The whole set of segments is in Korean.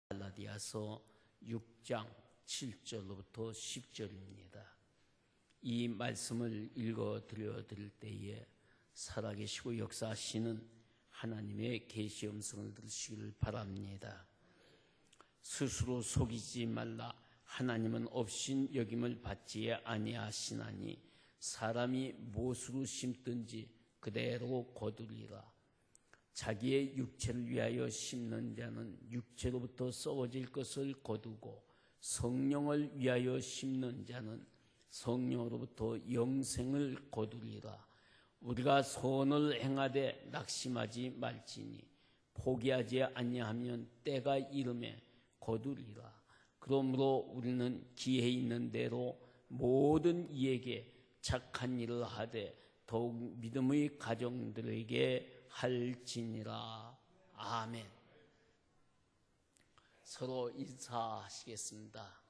갈라디아서 6장 7절로부터 10절입니다. 이 말씀을 읽어드려 드릴 때에 살아계시고 역사하시는 하나님의 계시 음성을 들으시길 바랍니다. 스스로 속이지 말라. 하나님은 없인 여김을 받지 아니하시나니 사람이 무엇으로 심든지 그대로 거두리라. 자기의 육체를 위하여 심는 자는 육체로부터 썩어질 것을 거두고 성령을 위하여 심는 자는 성령으로부터 영생을 거두리라. 우리가 선을 행하되 낙심하지 말지니 포기하지 아니하면 때가 이름에 거두리라. 그러므로 우리는 기회 있는 대로 모든 이에게 착한 일을 하되 더욱 믿음의 가정들에게 할지니라. 아멘. 서로 인사하시겠습니다.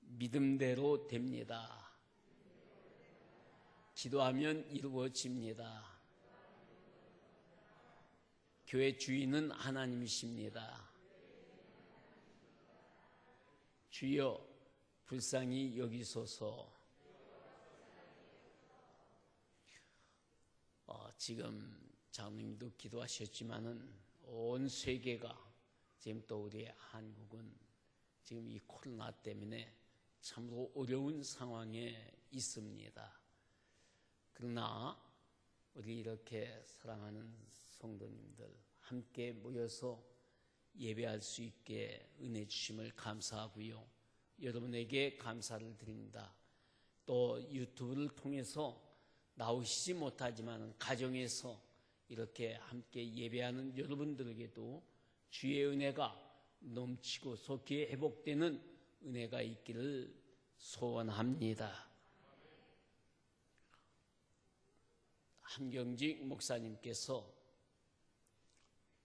믿음대로 됩니다. 기도하면 이루어집니다. 교회 주인은 하나님이십니다. 주여 불쌍히 여기소서. 지금 장로님도 기도하셨지만은 온 세계가 지금 또 우리 한국은 지금 이 코로나 때문에 참으로 어려운 상황에 있습니다. 그러나 우리 이렇게 사랑하는 성도님들 함께 모여서 예배할 수 있게 은혜 주심을 감사하고요. 여러분에게 감사를 드립니다. 또 유튜브를 통해서 나오시지 못하지만 가정에서 이렇게 함께 예배하는 여러분들에게도 주의 은혜가 넘치고 속히 회복되는 은혜가 있기를 소원합니다. 한경직 목사님께서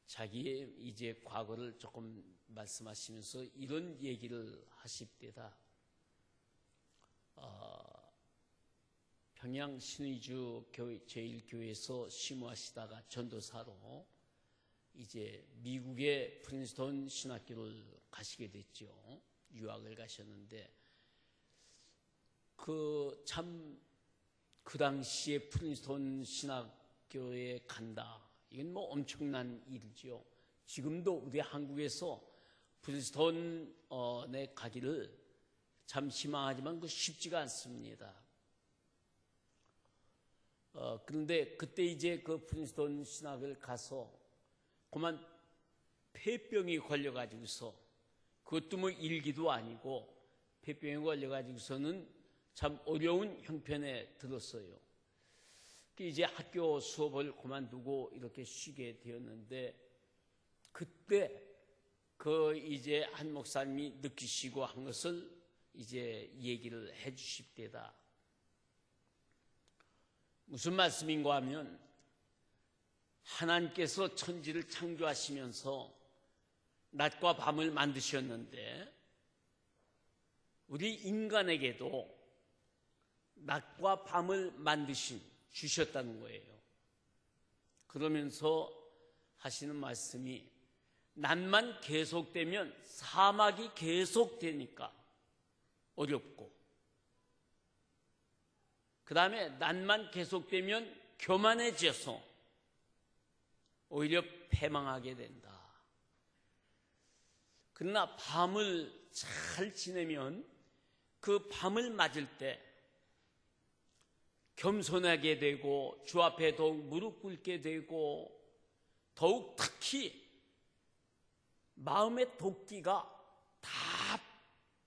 자기의 이제 과거를 조금 말씀하시면서 이런 얘기를 하십니다. 평양 신의주 제1교회에서 심호하시다가 전도사로 이제 미국의 프린스턴 신학교를 가시게 됐죠. 유학을 가셨는데 그 당시에 프린스턴 신학교에 간다. 이건 뭐 엄청난 일이죠. 지금도 우리 한국에서 프린스턴에 가기를 참 희망하지만 그 쉽지가 않습니다. 그런데 그때 이제 그 프린스턴 신학을 가서 그만 폐병이 걸려가지고서 그것도 뭐 일기도 아니고 폐병이 걸려가지고서는 참 어려운 형편에 들었어요. 이제 학교 수업을 그만두고 이렇게 쉬게 되었는데 그때 그 이제 한 목사님이 느끼시고 한 것을 이제 얘기를 해 주십니다. 무슨 말씀인가 하면 하나님께서 천지를 창조하시면서 낮과 밤을 만드셨는데 우리 인간에게도 낮과 밤을 주셨다는 거예요. 그러면서 하시는 말씀이 낮만 계속되면 사막이 계속되니까 어렵고 그 다음에 낮만 계속되면 교만해져서 오히려 패망하게 된다. 그러나 밤을 잘 지내면 그 밤을 맞을 때 겸손하게 되고 주 앞에 더욱 무릎 꿇게 되고 더욱 특히 마음의 도끼가 다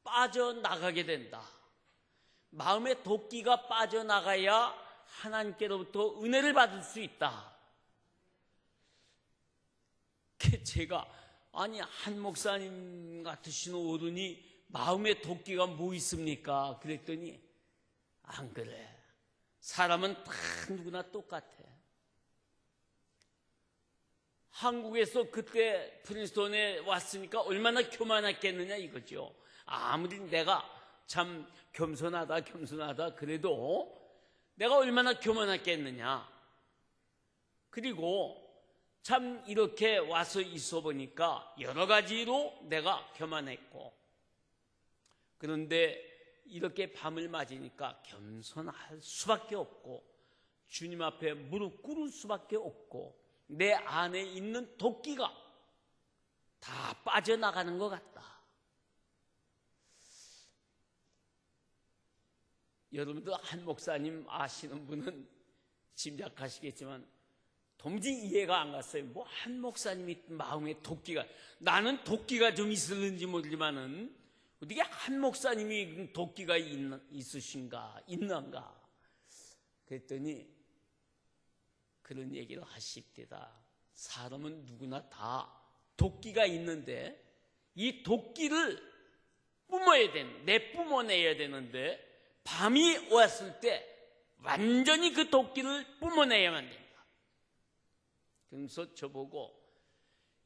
빠져나가게 된다. 마음의 도끼가 빠져나가야 하나님께로부터 은혜를 받을 수 있다. 제가 아니 한 목사님 같으신 어른이 마음의 도끼가 뭐 있습니까? 그랬더니 안 그래. 사람은 다 누구나 똑같아. 한국에서 그때 프린스턴에 왔으니까 얼마나 교만했겠느냐 이거죠. 아무리 내가 참 겸손하다 그래도 내가 얼마나 교만했겠느냐. 그리고 참 이렇게 와서 있어 보니까 여러 가지로 내가 교만했고, 그런데 이렇게 밤을 맞으니까 겸손할 수밖에 없고 주님 앞에 무릎 꿇을 수밖에 없고 내 안에 있는 도끼가 다 빠져나가는 것 같다. 여러분들 한 목사님 아시는 분은 짐작하시겠지만 도무지 이해가 안 갔어요. 뭐 한 목사님이 마음에 도끼가, 나는 도끼가 좀 있었는지 모르지만은 어떻게 한 목사님이 도끼가 있는가? 그랬더니 그런 얘기를 하십니다. 사람은 누구나 다 도끼가 있는데 이 도끼를 내뿜어내야 되는데 밤이 왔을 때 완전히 그 도끼를 뿜어내야만 된다. 그러면서 저보고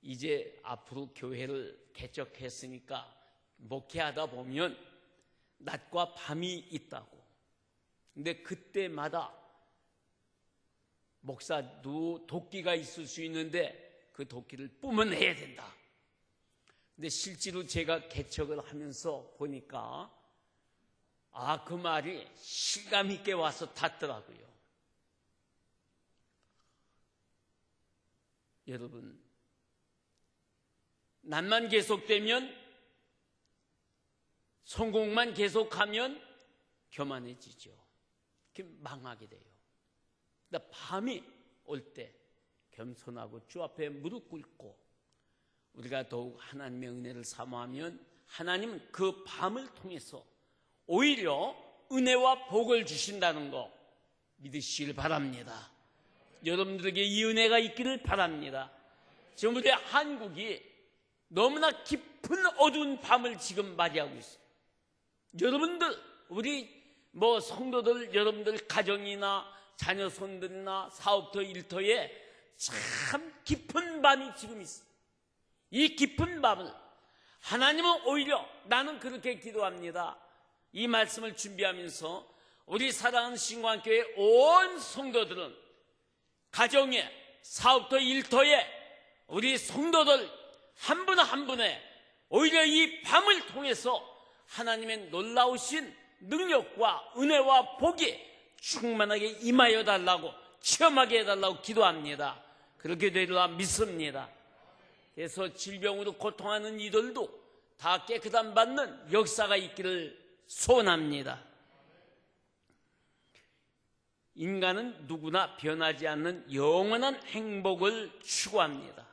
이제 앞으로 교회를 개척했으니까 목회하다 보면 낮과 밤이 있다고. 근데 그때마다 목사도 도끼가 있을 수 있는데 그 도끼를 뿜어내야 된다. 근데 실제로 제가 개척을 하면서 보니까 그 말이 실감 있게 와서 닿더라고요. 여러분, 난만 계속되면, 성공만 계속하면 교만해지죠. 망하게 돼요. 그러니까 밤이 올 때 겸손하고 주 앞에 무릎 꿇고 우리가 더욱 하나님의 은혜를 사모하면 하나님은 그 밤을 통해서 오히려 은혜와 복을 주신다는 거 믿으시길 바랍니다. 여러분들에게 이 은혜가 있기를 바랍니다. 지금 우리 한국이 너무나 깊은 어두운 밤을 지금 맞이하고 있어요. 여러분들, 우리 성도들, 여러분들 가정이나 자녀 손들이나 사업터 일터에 참 깊은 밤이 지금 있어요. 이 깊은 밤을 하나님은 오히려, 나는 그렇게 기도합니다. 이 말씀을 준비하면서 우리 사랑하는 신광교회 온 성도들은 가정에, 사업터 일터에 우리 성도들 한 분 한 분에 오히려 이 밤을 통해서 하나님의 놀라우신 능력과 은혜와 복이 충만하게 임하여 달라고, 체험하게 해달라고 기도합니다. 그렇게 되리라 믿습니다. 그래서 질병으로 고통하는 이들도 다 깨끗함 받는 역사가 있기를 소원합니다. 인간은 누구나 변하지 않는 영원한 행복을 추구합니다.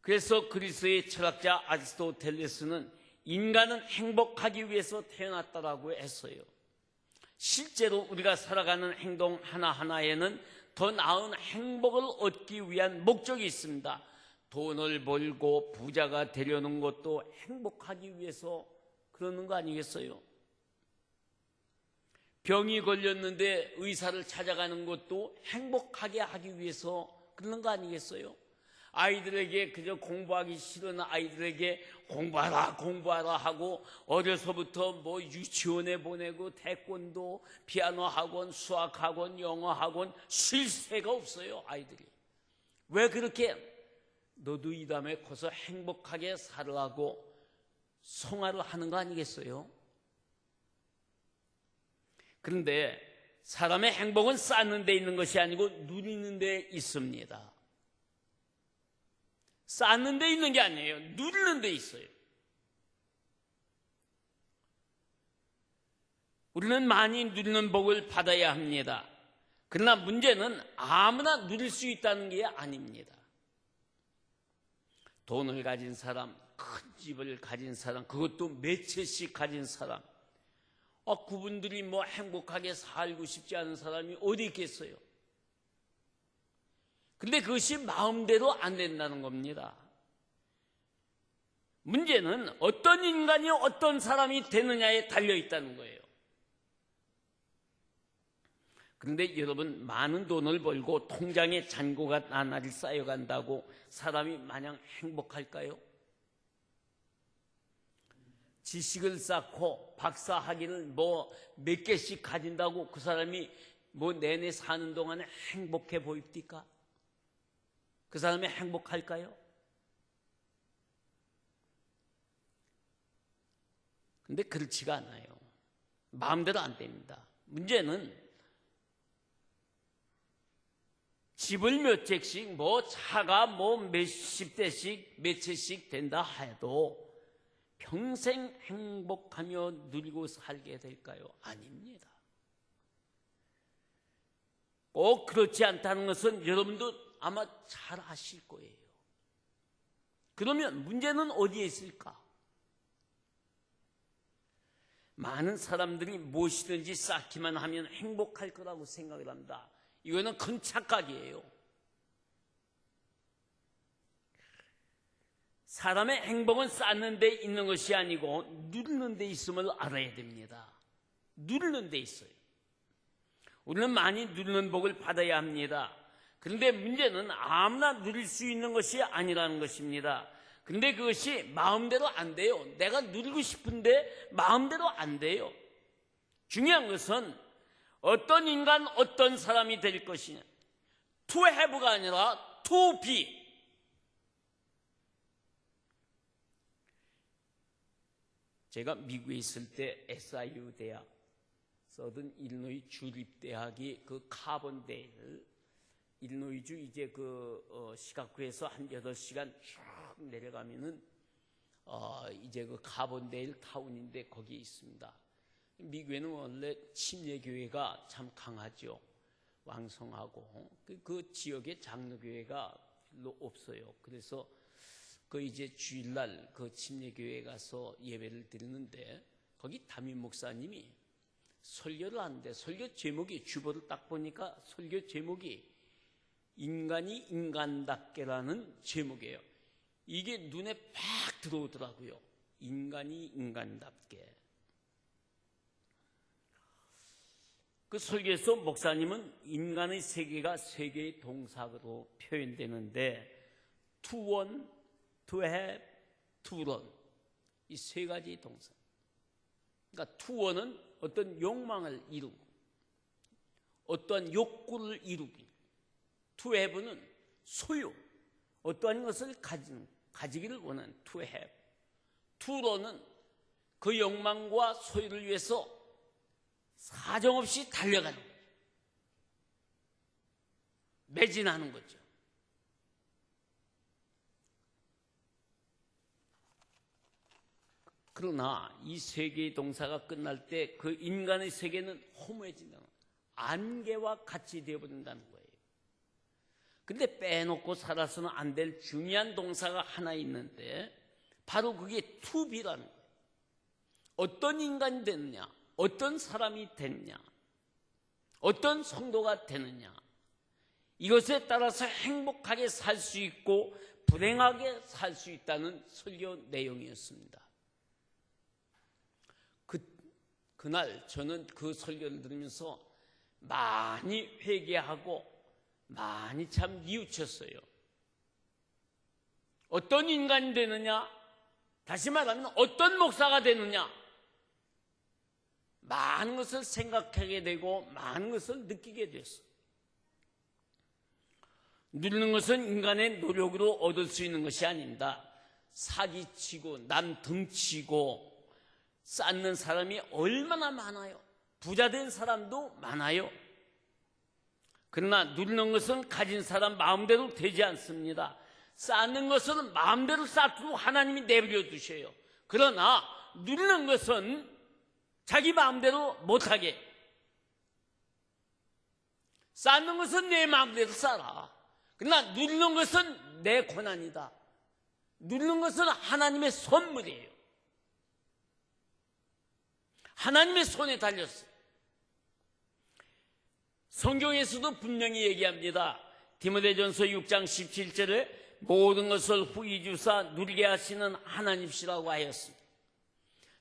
그래서 그리스의 철학자 아리스토텔레스는 인간은 행복하기 위해서 태어났다라고 했어요. 실제로 우리가 살아가는 행동 하나하나에는 더 나은 행복을 얻기 위한 목적이 있습니다. 돈을 벌고 부자가 되려는 것도 행복하기 위해서 그러는 거 아니겠어요? 병이 걸렸는데 의사를 찾아가는 것도 행복하게 하기 위해서 그러는 거 아니겠어요? 아이들에게 그저 공부하기 싫은 아이들에게 공부하라 하고 어려서부터 유치원에 보내고 태권도, 피아노 학원, 수학 학원, 영어 학원 쉴 새가 없어요, 아이들이. 왜 그렇게? 너도 이 다음에 커서 행복하게 살아가고 성화를 하는 거 아니겠어요? 그런데 사람의 행복은 쌓는 데 있는 것이 아니고 누리는 데 있습니다. 쌓는 데 있는 게 아니에요. 누리는 데 있어요. 우리는 많이 누리는 복을 받아야 합니다. 그러나 문제는 아무나 누릴 수 있다는 게 아닙니다. 돈을 가진 사람, 큰 집을 가진 사람, 그것도 몇 채씩 가진 사람, 그분들이 행복하게 살고 싶지 않은 사람이 어디 있겠어요? 근데 그것이 마음대로 안 된다는 겁니다. 문제는 어떤 인간이 어떤 사람이 되느냐에 달려 있다는 거예요. 그런데 여러분, 많은 돈을 벌고 통장에 잔고가 나날이 쌓여간다고 사람이 마냥 행복할까요? 지식을 쌓고 박사 학위를 몇 개씩 가진다고 그 사람이 내내 사는 동안에 행복해 보입니까? 그 사람이 행복할까요? 근데 그렇지가 않아요. 마음대로 안 됩니다. 문제는 집을 몇 채씩, 차가 몇십 대씩, 몇 채씩 된다 해도 평생 행복하며 누리고 살게 될까요? 아닙니다. 꼭 그렇지 않다는 것은 여러분도 아마 잘 아실 거예요. 그러면 문제는 어디에 있을까? 많은 사람들이 무엇이든지 쌓기만 하면 행복할 거라고 생각을 합니다. 이거는 큰 착각이에요. 사람의 행복은 쌓는 데 있는 것이 아니고 누리는 데 있음을 알아야 됩니다. 누리는 데 있어요. 우리는 많이 누리는 복을 받아야 합니다. 그런데 문제는 아무나 누릴 수 있는 것이 아니라는 것입니다. 근데 그것이 마음대로 안 돼요. 내가 누리고 싶은데 마음대로 안 돼요. 중요한 것은 어떤 인간, 어떤 사람이 될 것이냐. to have가 아니라 to be. 제가 미국에 있을 때 SIU 대학, 서든 일리노이 주립대학이 그 카본데일, 일리노이주 이제 시카고에서 한 8시간 쭉 내려가면은 이제 그 카본데일 타운인데 거기에 있습니다. 미국에는 원래 침례교회가 참 강하죠. 왕성하고 그 지역에 장로교회가 별로 없어요. 그래서 그 이제 주일날 그 침례교회에 가서 예배를 드리는데 거기 담임 목사님이 설교를 하는데 설교 제목이 주보를 딱 보니까 설교 제목이 인간이 인간답게라는 제목이에요. 이게 눈에 팍 들어오더라고요. 인간이 인간답게. 그 설교에서 목사님은 인간의 세계가 세 개의 동사로 표현되는데 to want, to have, to run. 이 세 가지 동사. 그러니까 to want은 어떤 욕망을 이루고 어떠한 욕구를 이루기. to have는 소유, 어떠한 것을 가지기를 원하는 to have. to run은 그 욕망과 소유를 위해서 사정없이 달려가는 거죠. 매진하는 거죠. 그러나 이 세 개의 동사가 끝날 때 그 인간의 세계는 허무해진다는 거예요. 안개와 같이 되어버린다는 거예요. 근데 빼놓고 살아서는 안 될 중요한 동사가 하나 있는데 바로 그게 to be라는 거예요. 어떤 인간이 됐느냐, 어떤 사람이 됐냐, 어떤 성도가 되느냐, 이것에 따라서 행복하게 살 수 있고 불행하게 살 수 있다는 설교 내용이었습니다. 그날 저는 그 설교를 들으면서 많이 회개하고 많이 참 뉘우쳤어요. 어떤 인간이 되느냐, 다시 말하면 어떤 목사가 되느냐, 많은 것을 생각하게 되고 많은 것을 느끼게 됐어요. 누리는 것은 인간의 노력으로 얻을 수 있는 것이 아닙니다. 사기치고 남 등치고 쌓는 사람이 얼마나 많아요. 부자된 사람도 많아요. 그러나 누리는 것은 가진 사람 마음대로 되지 않습니다. 쌓는 것은 마음대로 쌓도록 하나님이 내버려 두셔요. 그러나 누리는 것은 자기 마음대로 못하게. 쌓는 것은 내 마음대로 쌓아. 그러나 누리는 것은 내 고난이다. 누리는 것은 하나님의 선물이에요. 하나님의 손에 달렸어요. 성경에서도 분명히 얘기합니다. 디모데전서 6장 17절에 모든 것을 후히 주사 누리게 하시는 하나님이시라고 하였습니다.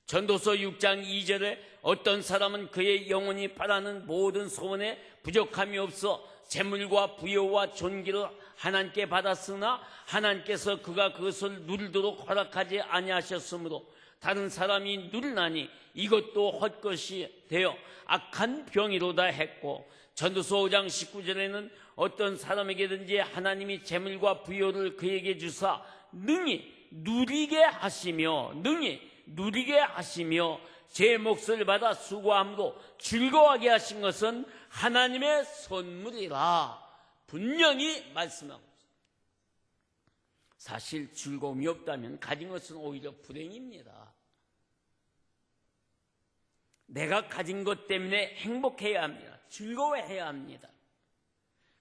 전도서 6장 2절에 어떤 사람은 그의 영혼이 바라는 모든 소원에 부족함이 없어 재물과 부여와 존귀를 하나님께 받았으나 하나님께서 그가 그것을 누리도록 허락하지 아니하셨으므로 다른 사람이 누리나니 이것도 헛것이 되어 악한 병이로다 했고 전도서 5장 19절에는 어떤 사람에게든지 하나님이 재물과 부여를 그에게 주사 능히 누리게 하시며 제 몫을 받아 수고함으로 즐거워하게 하신 것은 하나님의 선물이라 분명히 말씀하고 있습니다. 사실 즐거움이 없다면 가진 것은 오히려 불행입니다. 내가 가진 것 때문에 행복해야 합니다. 즐거워해야 합니다.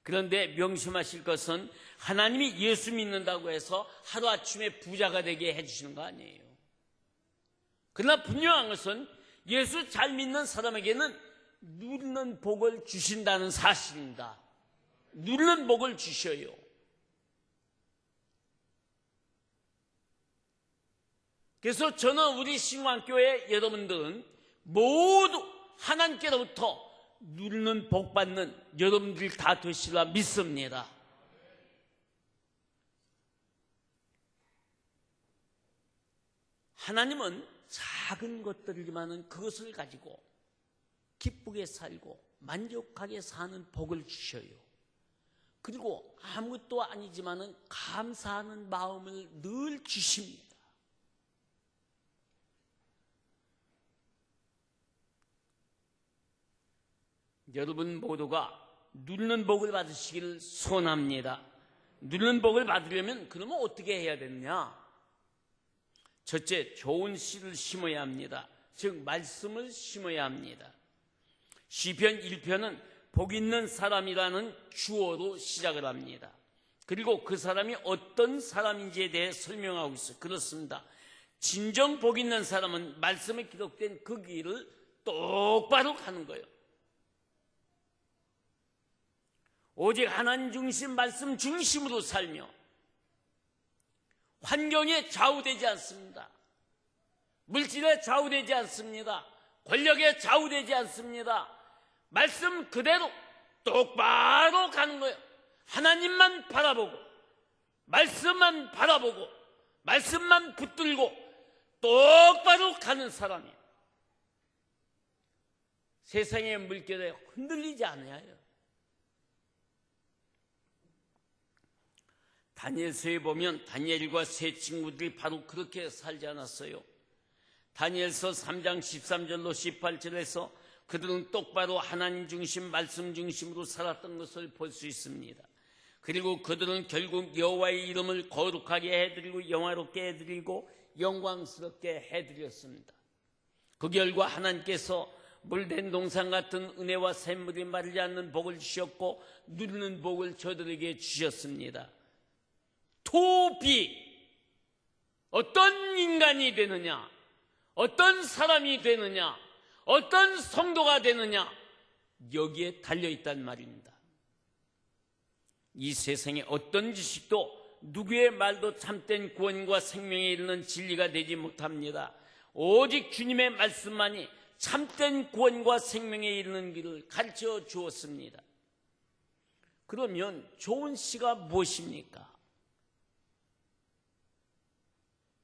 그런데 명심하실 것은 하나님이 예수 믿는다고 해서 하루아침에 부자가 되게 해주시는 거 아니에요. 그러나 분명한 것은 예수 잘 믿는 사람에게는 누리는 복을 주신다는 사실입니다. 누리는 복을 주셔요. 그래서 저는 우리 신광교회 여러분들은 모두 하나님께로부터 누리는 복 받는 여러분들이 다 되시리라 믿습니다. 하나님은 작은 것들이지만은 그것을 가지고 기쁘게 살고 만족하게 사는 복을 주셔요. 그리고 아무것도 아니지만은 감사하는 마음을 늘 주십니다. 여러분 모두가 누리는 복을 받으시기를 소원합니다. 누리는 복을 받으려면 그러면 어떻게 해야 되느냐? 첫째, 좋은 씨를 심어야 합니다. 즉 말씀을 심어야 합니다. 시편 1편은 복 있는 사람이라는 주어로 시작을 합니다. 그리고 그 사람이 어떤 사람인지에 대해 설명하고 있어요. 그렇습니다. 진정 복 있는 사람은 말씀에 기록된 그 길을 똑바로 가는 거예요. 오직 하나님 중심, 말씀 중심으로 살며 환경에 좌우되지 않습니다. 물질에 좌우되지 않습니다. 권력에 좌우되지 않습니다. 말씀 그대로 똑바로 가는 거예요. 하나님만 바라보고 말씀만 바라보고 말씀만 붙들고 똑바로 가는 사람이에요. 세상의 물결에 흔들리지 않아요. 다니엘서에 보면 다니엘과 세 친구들이 바로 그렇게 살지 않았어요. 다니엘서 3장 13절로 18절에서 그들은 똑바로 하나님 중심, 말씀 중심으로 살았던 것을 볼 수 있습니다. 그리고 그들은 결국 여호와의 이름을 거룩하게 해드리고 영화롭게 해드리고 영광스럽게 해드렸습니다. 그 결과 하나님께서 물된 동산 같은 은혜와 샘물이 마르지 않는 복을 주셨고 누리는 복을 저들에게 주셨습니다. 토비 어떤 인간이 되느냐, 어떤 사람이 되느냐, 어떤 성도가 되느냐 여기에 달려있단 말입니다. 이 세상에 어떤 지식도 누구의 말도 참된 구원과 생명에 이르는 진리가 되지 못합니다. 오직 주님의 말씀만이 참된 구원과 생명에 이르는 길을 가르쳐 주었습니다. 그러면 좋은 씨가 무엇입니까?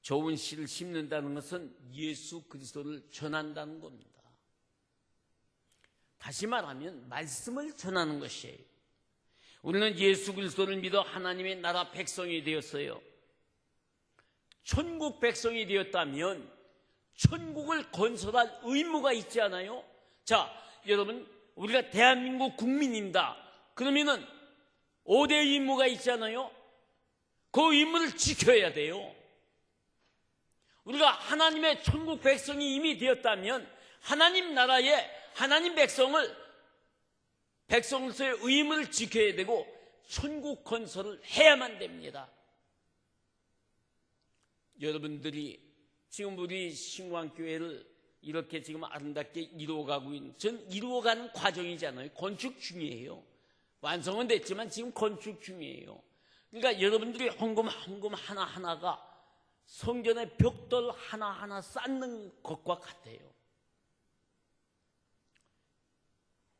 좋은 씨를 심는다는 것은 예수 그리스도를 전한다는 겁니다. 다시 말하면 말씀을 전하는 것이에요. 우리는 예수 그리스도를 믿어 하나님의 나라 백성이 되었어요. 천국 백성이 되었다면 천국을 건설할 의무가 있지 않아요? 자, 여러분 우리가 대한민국 국민입니다. 그러면은 5대 의무가 있잖아요. 그 의무를 지켜야 돼요. 우리가 하나님의 천국 백성이 이미 되었다면 하나님 나라의 하나님 백성으로서의 의무를 지켜야 되고 천국 건설을 해야만 됩니다. 여러분들이 지금 우리 신광교회를 이렇게 지금 아름답게 이루어가고 있는, 전 이루어가는 과정이잖아요. 건축 중이에요. 완성은 됐지만 지금 건축 중이에요. 그러니까 여러분들이 헌금 하나하나가 성전의 벽돌 하나하나 쌓는 것과 같아요.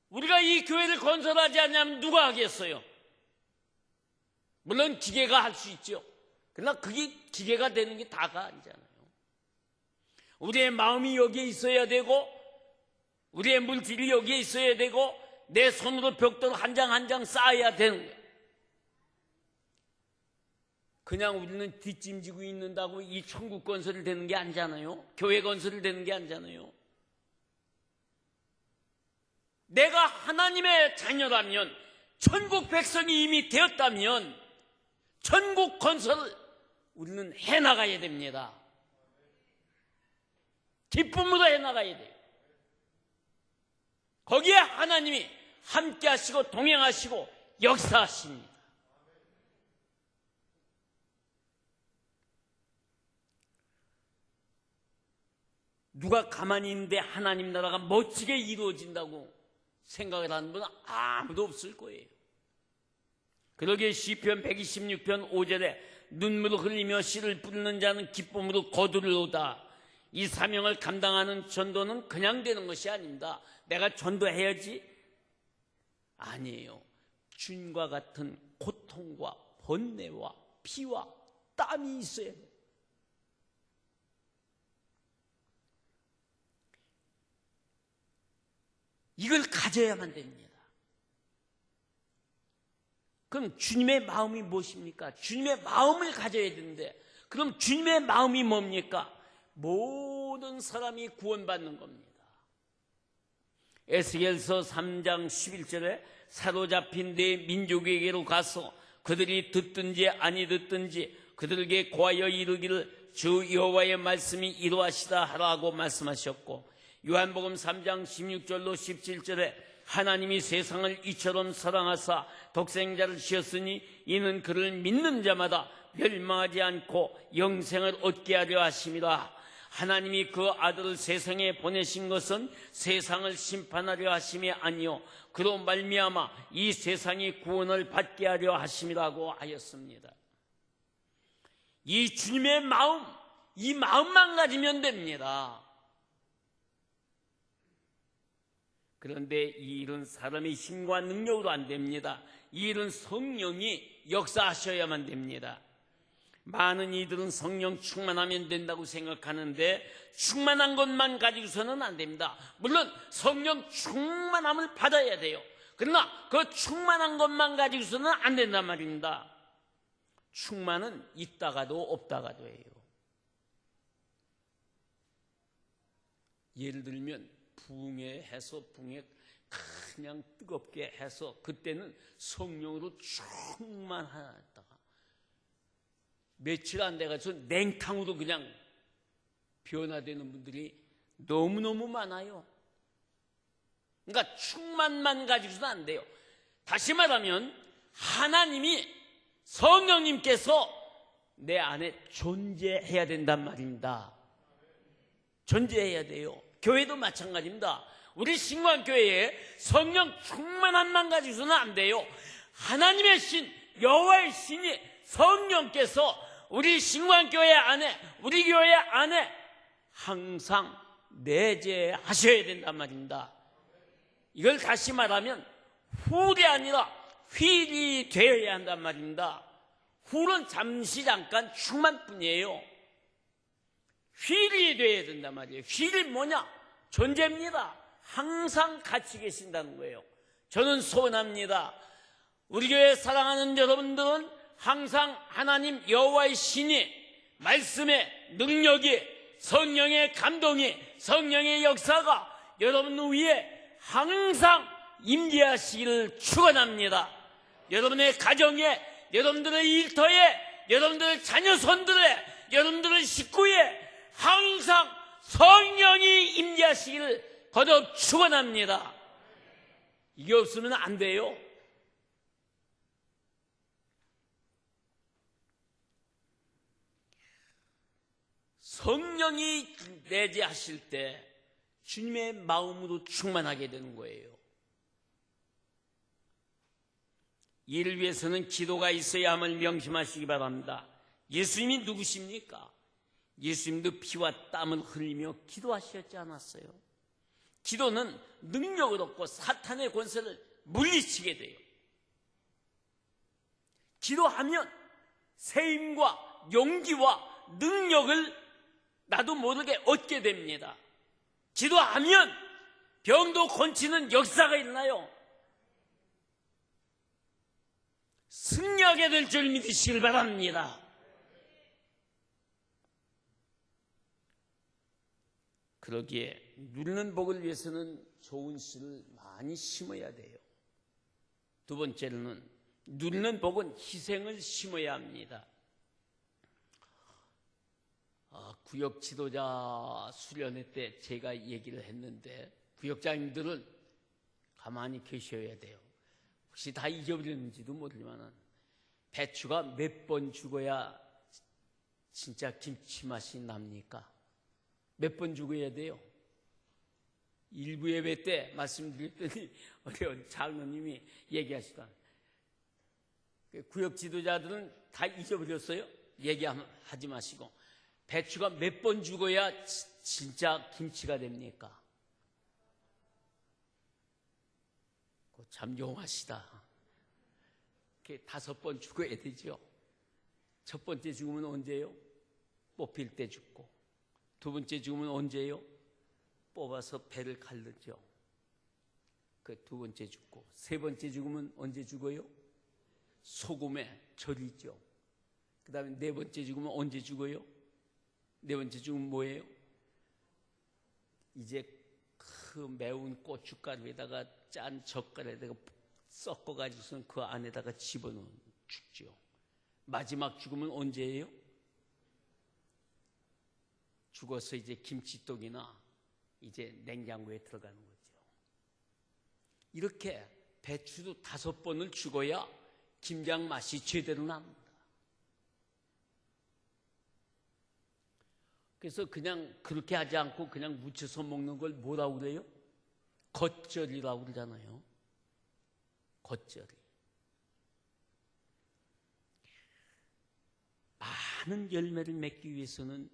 우리가 이 교회를 건설하지 않냐면 누가 하겠어요? 물론 기계가 할 수 있죠. 그러나 그게 기계가 되는 게 다가 아니잖아요. 우리의 마음이 여기에 있어야 되고 우리의 물질이 여기에 있어야 되고 내 손으로 벽돌 한 장 한 장 쌓아야 되는 거예요. 그냥 우리는 뒷짐지고 있는다고 이 천국 건설이 되는 게 아니잖아요. 교회 건설이 되는 게 아니잖아요. 내가 하나님의 자녀라면, 천국 백성이 이미 되었다면 천국 건설을 우리는 해나가야 됩니다. 기쁨으로 해나가야 돼요. 거기에 하나님이 함께 하시고 동행하시고 역사하십니다. 누가 가만히 있는데 하나님 나라가 멋지게 이루어진다고 생각을 하는 분은 아무도 없을 거예요. 그러기에 시편 126편 5절에 눈물을 흘리며 씨를 뿌리는 자는 기쁨으로 거두리로다. 이 사명을 감당하는 전도는 그냥 되는 것이 아닙니다. 내가 전도해야지? 아니에요. 주님과 같은 고통과 번뇌와 피와 땀이 있어야 돼요. 이걸 가져야만 됩니다. 그럼 주님의 마음이 무엇입니까? 주님의 마음을 가져야 되는데, 그럼 주님의 마음이 뭡니까? 모든 사람이 구원받는 겁니다. 에스겔서 3장 11절에 사로잡힌 내 민족에게로 가서 그들이 듣든지 아니 듣든지 그들에게 고하여 이르기를 주 여호와의 말씀이 이러하시다 하라고 말씀하셨고, 요한복음 3장 16절로 17절에 하나님이 세상을 이처럼 사랑하사 독생자를 주셨으니 이는 그를 믿는 자마다 멸망하지 않고 영생을 얻게 하려 하심이라. 하나님이 그 아들을 세상에 보내신 것은 세상을 심판하려 하심이 아니요 그로 말미암아 이 세상이 구원을 받게 하려 하심이라고 하였습니다. 이 주님의 마음, 이 마음만 가지면 됩니다. 그런데 이 일은 사람의 힘과 능력으로 안 됩니다. 이 일은 성령이 역사하셔야만 됩니다. 많은 이들은 성령 충만하면 된다고 생각하는데 충만한 것만 가지고서는 안 됩니다. 물론 성령 충만함을 받아야 돼요. 그러나 그 충만한 것만 가지고서는 안 된단 말입니다. 충만은 있다가도 없다가도 해요. 예를 들면 붕에 해서 붕에 그냥 뜨겁게 해서 그때는 성령으로 충만하다가 며칠 안 돼가지고 냉탕으로 그냥 변화되는 분들이 너무너무 많아요. 그러니까 충만만 가지고는 안 돼요. 다시 말하면 하나님이 성령님께서 내 안에 존재해야 된단 말입니다. 존재해야 돼요. 교회도 마찬가지입니다. 우리 신광교회에 성령 충만함만 가지고는 안 돼요. 하나님의 신, 여호와의 신이 성령께서 우리 신광교회 안에, 우리 교회 안에 항상 내재하셔야 된단 말입니다. 이걸 다시 말하면 훌이 아니라 휠이 되어야 한단 말입니다. 훌은 잠시 잠깐 충만뿐이에요. 휠이 되어야 된단 말이에요. 휠이 뭐냐? 존재입니다. 항상 같이 계신다는 거예요. 저는 소원합니다. 우리 교회 사랑하는 여러분들은 항상 하나님 여호와의 신이, 말씀의 능력이, 성령의 감동이, 성령의 역사가 여러분 위에 항상 임재하시기를 축원합니다. 여러분의 가정에, 여러분들의 일터에, 여러분들의 자녀손들의, 여러분들의 식구에 항상 성령이 임재하시기를 거듭 축원합니다. 이게 없으면 안 돼요. 성령이 내재하실 때 주님의 마음으로 충만하게 되는 거예요. 이를 위해서는 기도가 있어야 함을 명심하시기 바랍니다. 예수님이 누구십니까? 예수님도 피와 땀을 흘리며 기도하셨지 않았어요? 기도는 능력을 얻고 사탄의 권세를 물리치게 돼요. 기도하면 세임과 용기와 능력을 나도 모르게 얻게 됩니다. 기도하면 병도 고치는 역사가 일어나요. 승리하게 될 줄 믿으시길 바랍니다. 그러기에 누리는 복을 위해서는 좋은 씨를 많이 심어야 돼요. 두 번째로는 누리는 복은 희생을 심어야 합니다. 구역 지도자 수련회 때 제가 얘기를 했는데 구역장님들은 가만히 계셔야 돼요. 혹시 다 잊어버렸는지도 모르지만 배추가 몇 번 죽어야 진짜 김치 맛이 납니까? 몇 번 죽어야 돼요? 일부 예배 때 말씀드렸더니 어려운 장로님이 얘기하시더라. 구역 지도자들은 다 잊어버렸어요? 얘기하지 마시고 배추가 몇 번 죽어야 진짜 김치가 됩니까? 참 용하시다. 5번 죽어야 되죠. 첫 번째 죽으면 언제요? 뽑힐 때 죽고, 두 번째 죽으면 언제요? 뽑아서 배를 갈르죠. 그 두 번째 죽고, 세 번째 죽으면 언제 죽어요? 소금에 절이죠. 그 다음에 네 번째 죽으면 언제 죽어요? 네 번째 죽으면 뭐예요? 이제 그 매운 고춧가루에다가 짠 젓갈에다가 섞어가지고선 그 안에다가 집어넣으면 죽죠. 마지막 죽으면 언제예요? 죽어서 이제 김치떡이나 이제 냉장고에 들어가는 거죠. 이렇게 배추도 5번을 죽어야 김장 맛이 제대로 납니다. 그래서 그냥 그렇게 하지 않고 그냥 무쳐서 먹는 걸 뭐라고 그래요? 겉절이라고 그러잖아요. 겉절이. 많은 열매를 맺기 위해서는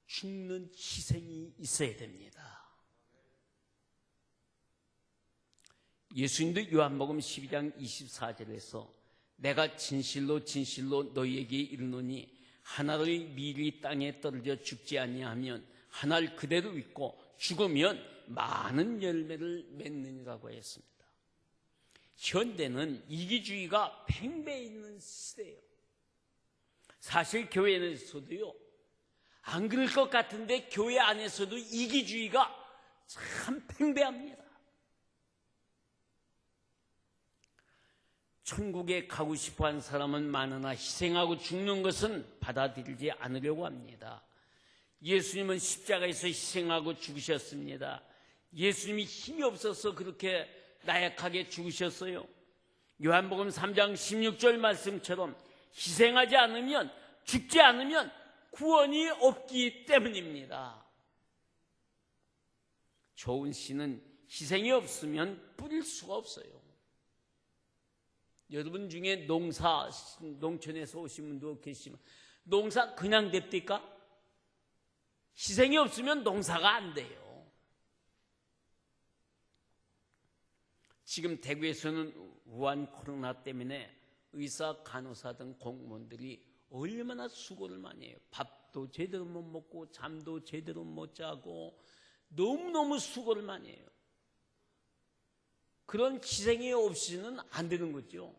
죽는 희생이 있어야 됩니다. 예수님도 요한복음 12장 24절에서 내가 진실로 진실로 너희에게 이르노니 하나의 밀이 땅에 떨어져 죽지 아니하면 하나를 그대로 있고 죽으면 많은 열매를 맺느니라고 했습니다. 현대는 이기주의가 팽배해 있는 시대예요. 사실 교회에서도요, 안 그럴 것 같은데 교회 안에서도 이기주의가 참 팽배합니다. 천국에 가고 싶어하는 사람은 많으나 희생하고 죽는 것은 받아들이지 않으려고 합니다. 예수님은 십자가에서 희생하고 죽으셨습니다. 예수님이 힘이 없어서 그렇게 나약하게 죽으셨어요. 요한복음 3장 16절 말씀처럼 희생하지 않으면, 죽지 않으면 구원이 없기 때문입니다. 좋은 씨는 희생이 없으면 뿌릴 수가 없어요. 여러분 중에 농촌에서 오신 분도 계시지만 농사 그냥 됩니까? 희생이 없으면 농사가 안 돼요. 지금 대구에서는 우한 코로나 때문에 의사, 간호사 등 공무원들이 얼마나 수고를 많이 해요. 밥도 제대로 못 먹고 잠도 제대로 못 자고 너무너무 수고를 많이 해요. 그런 희생이 없이는 안 되는 거죠.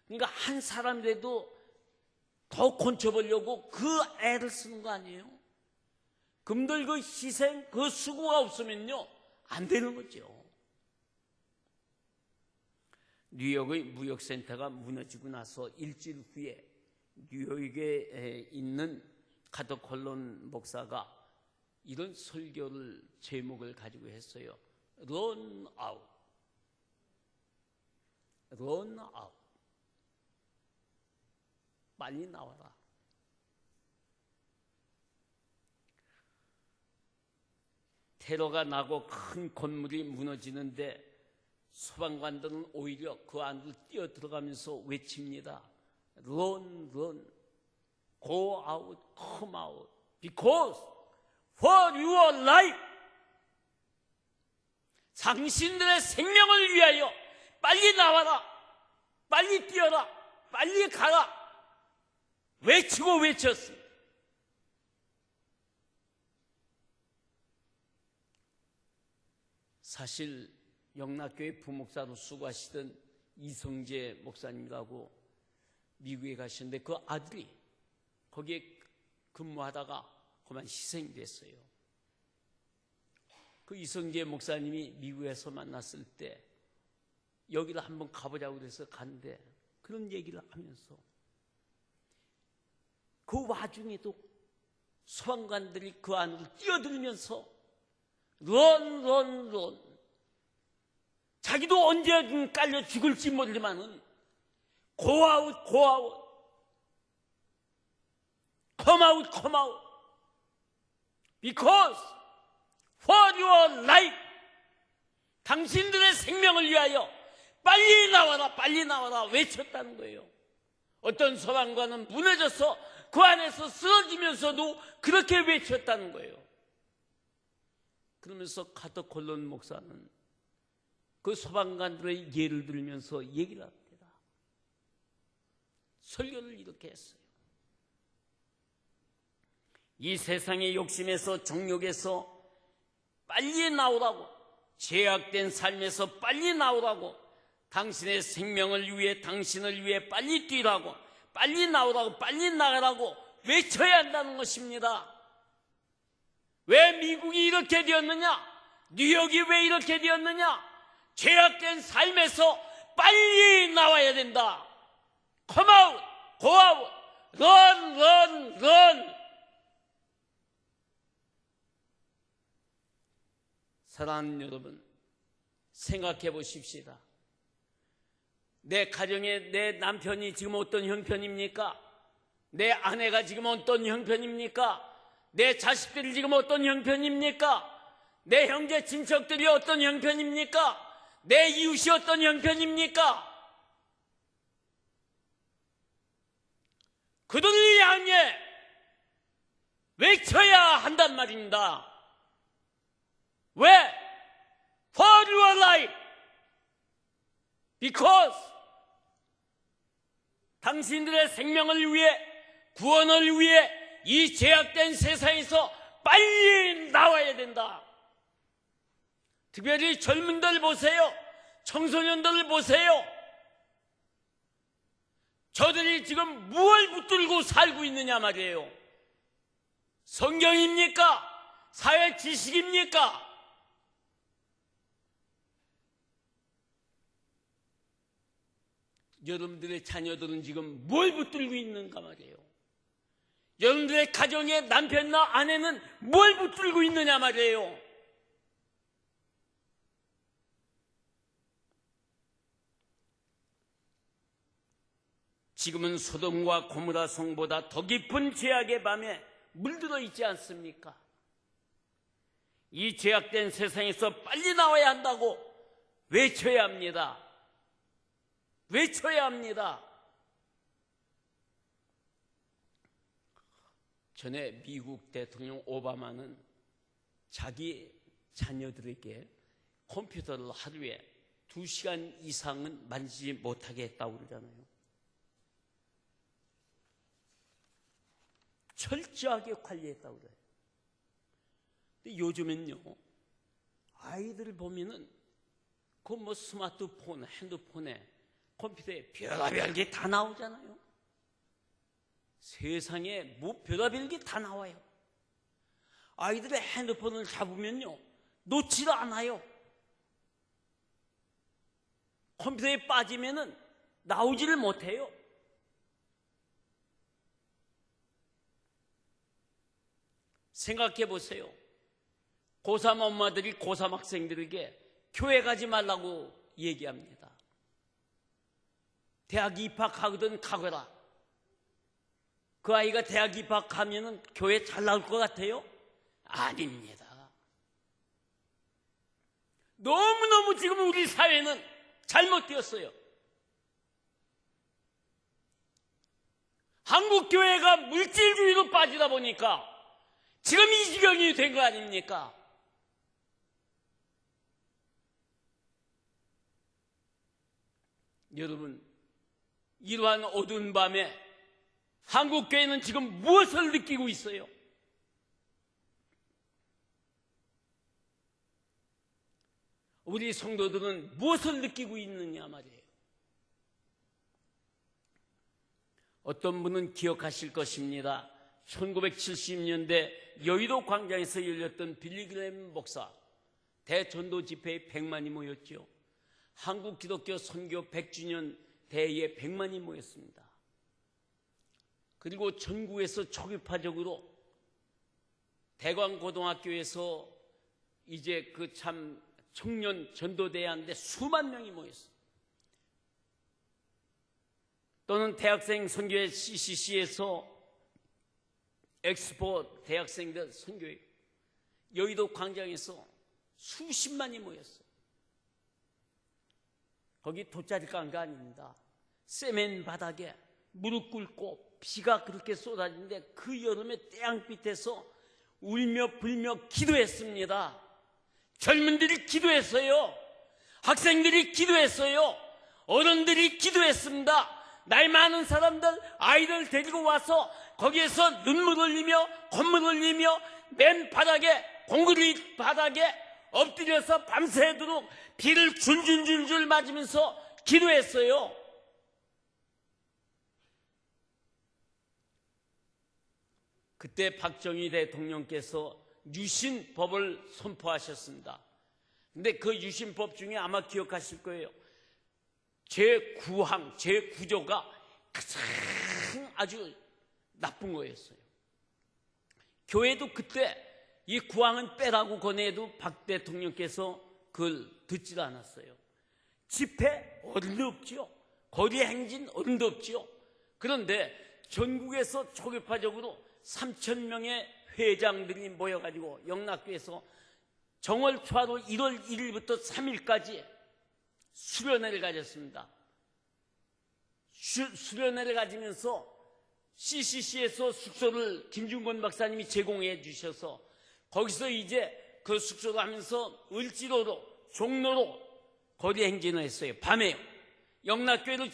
그러니까 한 사람이라도 더 건쳐보려고 그 애를 쓰는 거 아니에요? 금들 그 희생, 그 수고가 없으면요, 안 되는 거죠. 뉴욕의 무역센터가 무너지고 나서 일주일 후에 뉴욕에 있는 카더콜론 목사가 이런 설교를 제목을 가지고 했어요. Run out. Run out. 빨리 나와라. 테러가 나고 큰 건물이 무너지는데 소방관들은 오히려 그 안으로 뛰어 들어가면서 외칩니다. Run, run, go out, come out, because for your life, 당신들의 생명을 위하여 빨리 나와라, 빨리 뛰어라, 빨리 가라 외치고 외쳤습니다. 사실 영락교회 부목사로 수고하시던 이성재 목사님이라고 미국에 가셨는데 그 아들이 거기에 근무하다가 그만 희생이 됐어요. 그 이성재 목사님이 미국에서 만났을 때 여기를 한번 가보자고 그래서 간데 그런 얘기를 하면서 그 와중에도 소방관들이 그 안으로 뛰어들면서 런 자기도 언제든 깔려 죽을지 모르지만은 고아웃 come out because for your life 당신들의 생명을 위하여 빨리 나와라 외쳤다는 거예요. 어떤 소방관은 무너져서 그 안에서 쓰러지면서도 그렇게 외쳤다는 거예요. 그러면서 카터 콜론 목사는 그 소방관들의 예를 들면서 얘기를 합니다. 설교를 이렇게 했어요. 이 세상의 욕심에서 정욕에서 빨리 나오라고, 죄악된 삶에서 빨리 나오라고, 당신의 생명을 위해 당신을 위해 빨리 뛰라고, 빨리 나오라고, 빨리 나가라고 외쳐야 한다는 것입니다. 왜 미국이 이렇게 되었느냐? 뉴욕이 왜 이렇게 되었느냐? 죄악된 삶에서 빨리 나와야 된다. Come out, go out, run. 사랑하는 여러분, 생각해 보십시다. 내 가정에 내 남편이 지금 어떤 형편입니까? 내 아내가 지금 어떤 형편입니까? 내 자식들이 지금 어떤 형편입니까? 내 형제 친척들이 어떤 형편입니까? 내 이웃이 어떤 형편입니까? 그들을 향해 외쳐야 한단 말입니다. 왜? For your life. Because 당신들의 생명을 위해, 구원을 위해 이 죄악된 세상에서 빨리 나와야 된다. 특별히 젊은들 보세요. 청소년들을 보세요. 저들이 지금 무엇을 붙들고 살고 있느냐 말이에요. 성경입니까? 사회 지식입니까? 여러분들의 자녀들은 지금 뭘 붙들고 있는가 말이에요. 여러분들의 가정의 남편이나 아내는 뭘 붙들고 있느냐 말이에요. 지금은 소돔과 고모라 성보다 더 깊은 죄악의 밤에 물들어 있지 않습니까? 이 죄악된 세상에서 빨리 나와야 한다고 외쳐야 합니다. 외쳐야 합니다. 전에 미국 대통령 오바마는 자기 자녀들에게 컴퓨터를 하루에 2시간 이상은 만지지 못하게 했다고 그러잖아요. 철저하게 관리했다고 그래요. 근데 요즘엔요, 아이들을 보면은 그 뭐 스마트폰, 핸드폰에, 컴퓨터에 별의별 게 다 나오잖아요. 세상에 뭐 별의별 게 다 나와요. 아이들의 핸드폰을 잡으면요, 놓지도 않아요. 컴퓨터에 빠지면은 나오지를 못해요. 생각해 보세요. 고3 엄마들이 고3 학생들에게 교회 가지 말라고 얘기합니다. 대학 입학하거든 가거라. 그 아이가 대학 입학하면은 교회 잘 나올 것 같아요? 아닙니다. 너무너무 지금 우리 사회는 잘못되었어요. 한국 교회가 물질주의로 빠지다 보니까 지금 이 지경이 된 거 아닙니까? 여러분, 이러한 어두운 밤에 한국교회는 지금 무엇을 느끼고 있어요? 우리 성도들은 무엇을 느끼고 있느냐 말이에요. 어떤 분은 기억하실 것입니다. 1970년대 여의도 광장에서 열렸던 빌리그램 목사 대전도 집회에 100만이 모였죠. 한국 기독교 선교 100주년 대회에 100만이 모였습니다. 그리고 전국에서 초기파적으로 대광고등학교에서 이제 그 참 청년 전도대회 하는데 수만 명이 모였어요. 또는 대학생 선교회 CCC에서 엑스포 대학생들 선교회 여의도 광장에서 수십만이 모였어요. 거기 돗자리 깐 거 아닙니다. 세멘 바닥에 무릎 꿇고 비가 그렇게 쏟아지는데 그 여름에 태양빛에서 울며 불며 기도했습니다. 젊은들이 기도했어요. 학생들이 기도했어요. 어른들이 기도했습니다. 나이 많은 사람들 아이들 데리고 와서 거기에서 눈물 흘리며 콧물 흘리며 맨 바닥에 공그리 바닥에 엎드려서 밤새도록 비를 줄줄줄줄 맞으면서 기도했어요. 그때 박정희 대통령께서 유신법을 선포하셨습니다. 근데 그 유신법 중에 아마 기억하실 거예요. 제9항, 제9조가 가장 아주 나쁜 거였어요. 교회도 그때 이 9항은 빼라고 권해도 박 대통령께서 그걸 듣지도 않았어요. 집회 어른도 없지요. 거리 행진 어른도 없지요. 그런데 전국에서 초계파적으로 3,000명의 회장들이 모여가지고 영락교에서 정월 초하루 1월 1일부터 3일까지 수련회를 가졌습니다. 수련회를 가지면서 CCC에서 숙소를 김중권 박사님이 제공해 주셔서 거기서 이제 그 숙소를 하면서 을지로로 종로로 거리 행진을 했어요. 밤에요. 영락교회로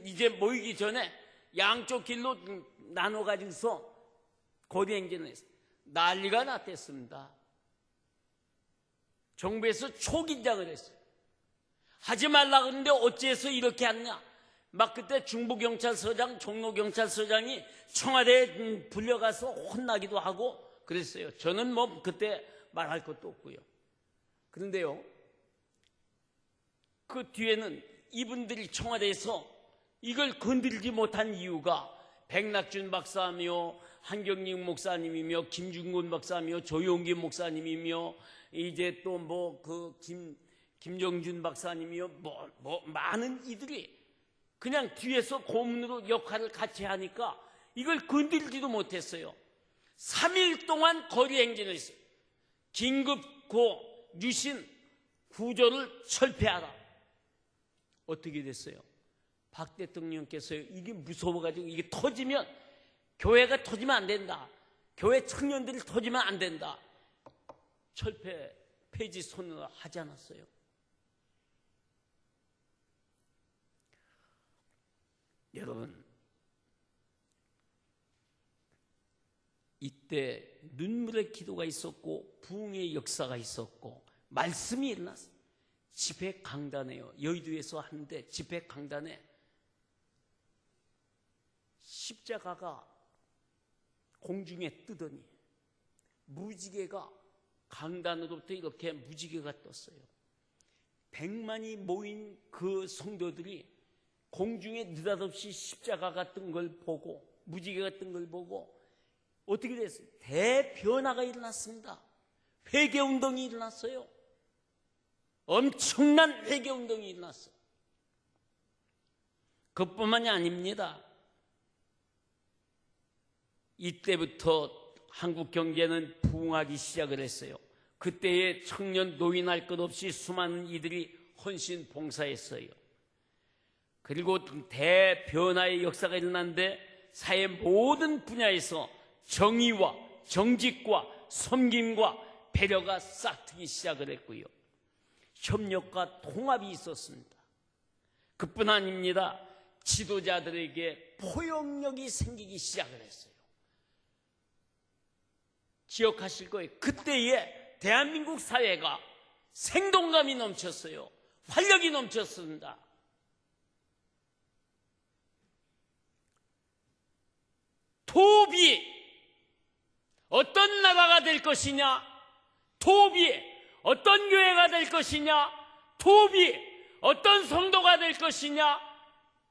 이제 모이기 전에 양쪽 길로 나눠가지고서 거리 행진을 했어요. 난리가 났댔습니다. 정부에서 초긴장을 했어요. 하지 말라 그러는데 어째서 이렇게 하느냐. 막 그때 중부경찰서장, 종로경찰서장이 청와대에 불려가서 혼나기도 하고 그랬어요. 저는 뭐 그때 말할 것도 없고요. 그런데요, 그 뒤에는 이분들이 청와대에서 이걸 건드리지 못한 이유가 백낙준 박사며 한경림 목사님이며 김중곤 박사며 조용기 목사님이며 이제 또 뭐 그 김정준 박사님이며 뭐 많은 이들이 그냥 뒤에서 고문으로 역할을 같이 하니까 이걸 건들지도 못했어요. 3일 동안 거리 행진을 했어요. 긴급 유신 구조를 철폐하라. 어떻게 됐어요? 박 대통령께서 이게 무서워가지고 이게 터지면 교회가 터지면 안 된다. 교회 청년들이 터지면 안 된다. 철폐 폐지 선언을 하지 않았어요. 여러분, 이때 눈물의 기도가 있었고 부흥의 역사가 있었고 말씀이 일어났어요. 집회 강단에요. 여의도에서 하는데 집회 강단에 십자가가 공중에 뜨더니 무지개가 강단으로부터 이렇게 무지개가 떴어요. 100만이 모인 그 성도들이 공중에 느닷없이 십자가가 뜬 걸 보고 무지개가 뜬 걸 보고 어떻게 됐어요? 대변화가 일어났습니다. 회개운동이 일어났어요. 엄청난 회개운동이 일어났어요. 그것뿐만이 아닙니다. 이때부터 한국 경제는 부흥하기 시작을 했어요. 그때의 청년 노인할 것 없이 수많은 이들이 헌신 봉사했어요. 그리고 대변화의 역사가 일어났는데 사회 모든 분야에서 정의와 정직과 섬김과 배려가 싹트기 시작을 했고요. 협력과 통합이 있었습니다. 그뿐 아닙니다. 지도자들에게 포용력이 생기기 시작을 했어요. 기억하실 거예요. 그때의 대한민국 사회가 생동감이 넘쳤어요. 활력이 넘쳤습니다. 토비 어떤 나라가 될 것이냐, 토비 어떤 교회가 될 것이냐, 토비 어떤 성도가 될 것이냐,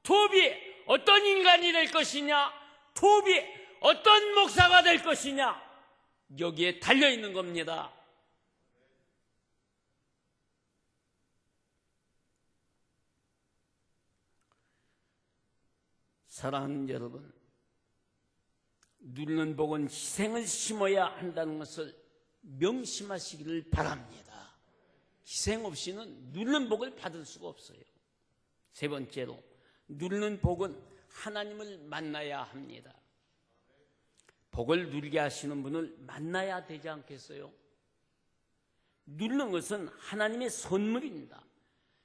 토비 어떤 인간이 될 것이냐, 토비 어떤 목사가 될 것이냐, 여기에 달려있는 겁니다. 사랑하는 여러분, 누리는 복은 희생을 심어야 한다는 것을 명심하시기를 바랍니다. 희생 없이는 누리는 복을 받을 수가 없어요. 세 번째로, 누리는 복은 하나님을 만나야 합니다. 복을 누리게 하시는 분을 만나야 되지 않겠어요? 누리는 것은 하나님의 선물입니다.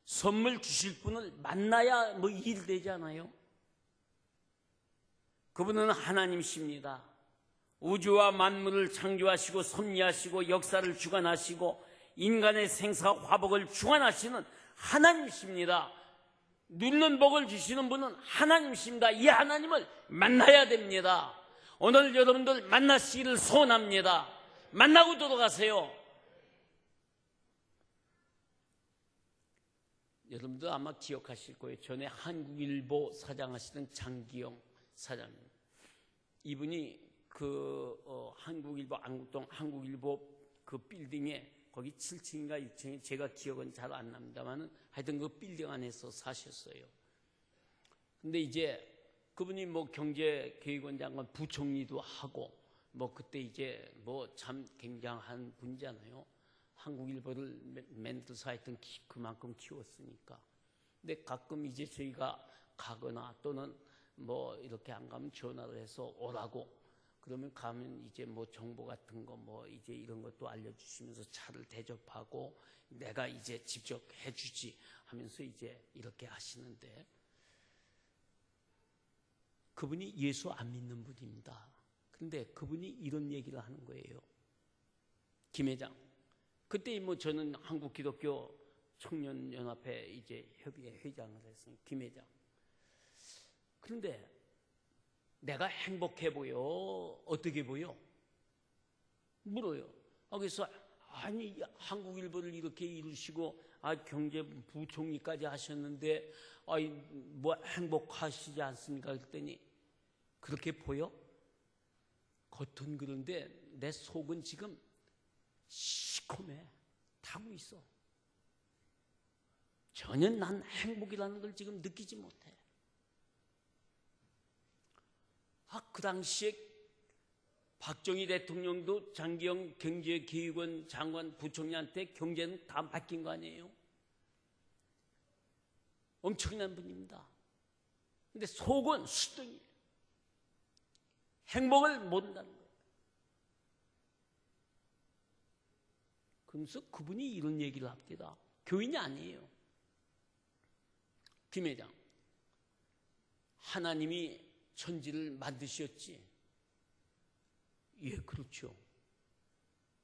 선물 주실 분을 만나야 뭐 일 되잖아요. 그분은 하나님이십니다. 우주와 만물을 창조하시고 섭리하시고 역사를 주관하시고 인간의 생사와 화복을 주관하시는 하나님이십니다. 누리는 복을 주시는 분은 하나님이십니다. 이 하나님을 만나야 됩니다. 오늘 여러분들 만나시기를 소원합니다. 만나고 돌아가세요. 여러분들 아마 기억하실 거예요. 전에 한국일보 사장하시던 장기영 사장님, 이분이 한국일보 안국동 한국일보 그 빌딩에 거기 7층인가 6층에 제가 기억은 잘 안 납니다만은 하여튼 그 빌딩 안에서 사셨어요. 근데 이제 그분이 뭐 경제개혁원 장관 부총리도 하고 뭐 그때 이제 뭐 참 굉장한 분이잖아요. 한국일보를 만들어서 하여튼 그만큼 키웠으니까. 근데 가끔 이제 저희가 가거나 또는 뭐 이렇게 안 가면 전화를 해서 오라고, 그러면 가면 이제 뭐 정보 같은 거 뭐 이제 이런 것도 알려주시면서 차를 대접하고 내가 이제 직접 해주지 하면서 이제 이렇게 하시는데, 그분이 예수 안 믿는 분입니다. 그런데 그분이 이런 얘기를 하는 거예요. 김 회장, 그때 뭐 저는 한국기독교 청년연합회 이제 협의회 회장을 했으니 김 회장, 그런데 내가 행복해 보여? 어떻게 보여? 물어요. 그래서 아니 한국일보를 이렇게 이루시고 경제부총리까지 하셨는데 뭐 행복하시지 않습니까? 그랬더니 그렇게 보여? 겉은 그런데 내 속은 지금 시커매 타고 있어. 전혀 난 행복이라는 걸 지금 느끼지 못해. 그 당시에 박정희 대통령도 장기영 경제개혁원 장관 부총리한테 경제는 다 맡긴 거 아니에요? 엄청난 분입니다. 근데 속은 수동이에요. 행복을 모른다는 거예요. 그러면서 그분이 이런 얘기를 합니다. 교인이 아니에요. 김 회장, 하나님이 천지를 만드셨지? 예, 그렇죠.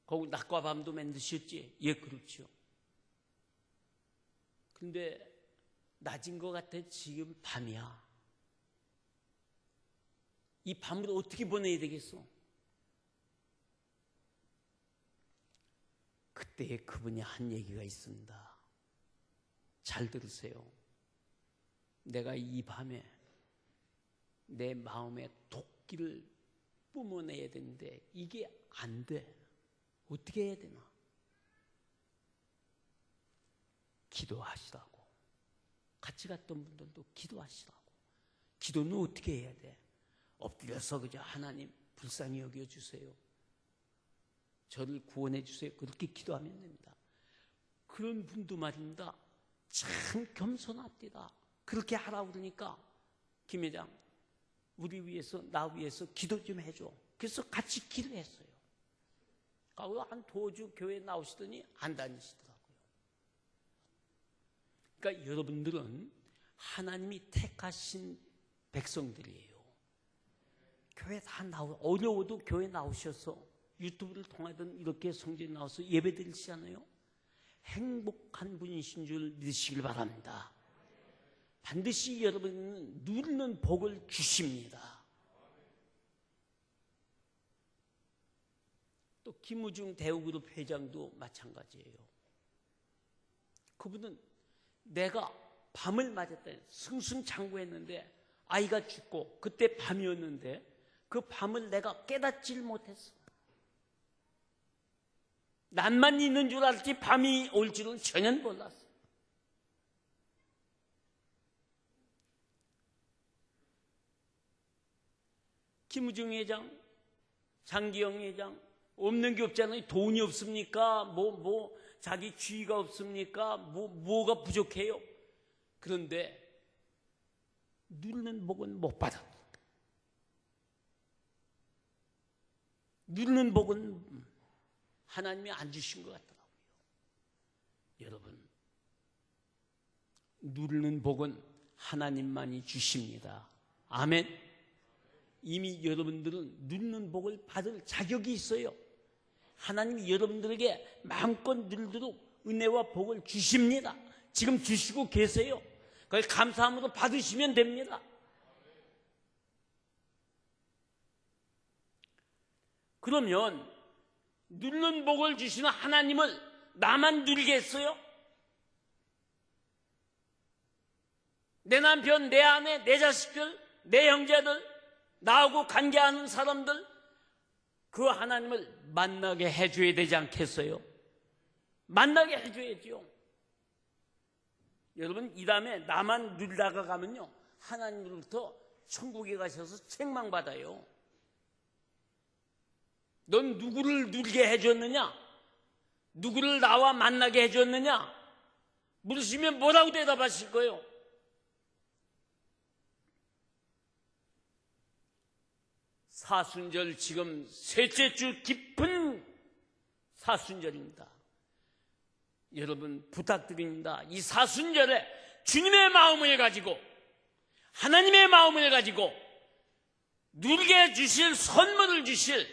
거기 낮과 밤도 만드셨지? 예, 그렇죠. 근데 낮인 것 같아. 지금 밤이야. 이 밤을 어떻게 보내야 되겠어? 그때 그분이 한 얘기가 있습니다. 잘 들으세요. 내가 이 밤에 내 마음에 도끼를 뿜어내야 되는데 이게 안 돼. 어떻게 해야 되나? 기도하시라고. 같이 갔던 분들도 기도하시라고. 기도는 어떻게 해야 돼? 엎드려서 그저 하나님 불쌍히 여겨주세요. 저를 구원해 주세요. 그렇게 기도하면 됩니다. 그런 분도 말입니다. 참 겸손합니다. 그렇게 하라고 그러니까 김 회장, 우리 위해서, 나 위해서 기도 좀 해줘. 그래서 같이 기도했어요. 한 도주 교회 나오시더니 안 다니시더라고요. 그러니까 여러분들은 하나님이 택하신 백성들이에요. 교회 다 어려워도 교회 나오셔서 유튜브를 통하든 이렇게 성전에 나와서 예배 드리시잖아요. 행복한 분이신 줄 믿으시길 바랍니다. 반드시 여러분은 누리는 복을 주십니다. 또 김우중 대우그룹 회장도 마찬가지예요. 그분은 내가 밤을 맞았다, 승승장구했는데 아이가 죽고 그때 밤이었는데 그 밤을 내가 깨닫질 못했어. 낮만 있는 줄 알았지 밤이 올 줄은 전혀 몰랐어. 김우중 회장, 장기영 회장 없는 게 없잖아요. 돈이 없습니까? 자기 지위가 없습니까? 뭐가 부족해요? 그런데 누리는 복은 못 받았고, 누리는 복은 하나님이 안 주신 것 같더라고요. 여러분, 누리는 복은 하나님만이 주십니다. 아멘. 이미 여러분들은 누리는 복을 받을 자격이 있어요. 하나님이 여러분들에게 마음껏 누리도록 은혜와 복을 주십니다. 지금 주시고 계세요. 그걸 감사함으로 받으시면 됩니다. 그러면 누리는 복을 주시는 하나님을 나만 누리겠어요? 내 남편, 내 아내, 내 자식들, 내 형제들, 나하고 관계하는 사람들, 그 하나님을 만나게 해줘야 되지 않겠어요? 만나게 해줘야죠. 여러분, 이 다음에 나만 누리다가 가면요, 하나님으로부터 천국에 가셔서 책망받아요. 넌 누구를 누리게 해줬느냐? 누구를 나와 만나게 해줬느냐? 물으시면 뭐라고 대답하실 거예요? 사순절 지금 셋째 주 깊은 사순절입니다. 여러분 부탁드립니다. 이 사순절에 주님의 마음을 가지고, 하나님의 마음을 가지고 누리게 주실 선물을 주실